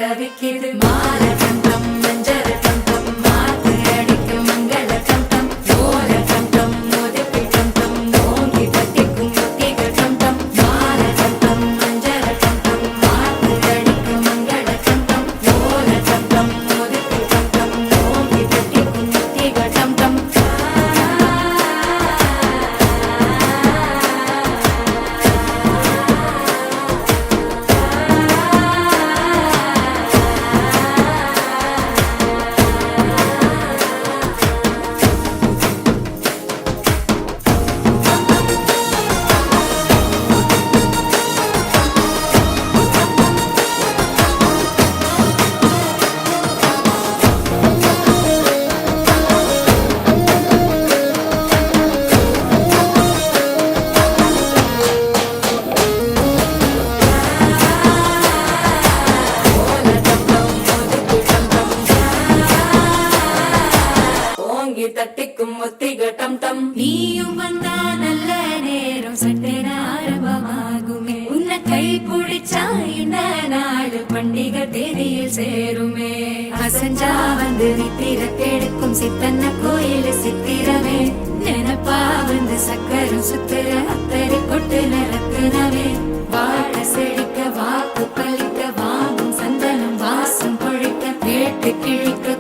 தவிக்குது மாற கண்டம் மஞ்சர கண்டம் மாத்து அடிக்கும் மங்கள கண்டம் ஓர கண்டம் முதுகு கண்டம் ஓங்கி தட்டிக்கும் முத்திக கண்டம் மாற கண்டம் மஞ்சர கண்டம் மாத்து அடிக்கும் மங்கள கண்டம் ஓர கண்டம் முதுகு கண்டம் ஓங்கி தட்டிக்கும் முத்திக கண்டம் தட்டிக்கும் முத்திக டம் டம் நீயும் வந்தா நல்ல நேரம் சட்டென ஆரம்பமாகுமே உன்னை கை பிடிச்சா இந்த நாடு பண்டிகை தேதியில் சேருமே அசஞ்சா வந்து நித்திர கெடுக்கும் சித்தன்ன கோயில் சித்திரமே நினப்பா வந்து சக்கரம் சுத்துற அத்தரை கொட்டு நிறத்துனவே வாழ செழிக்க வாக்கு பலிக்க வாங்கும் சந்தனம் வாசம் பொழிக்க கேட்டு கிழிக்க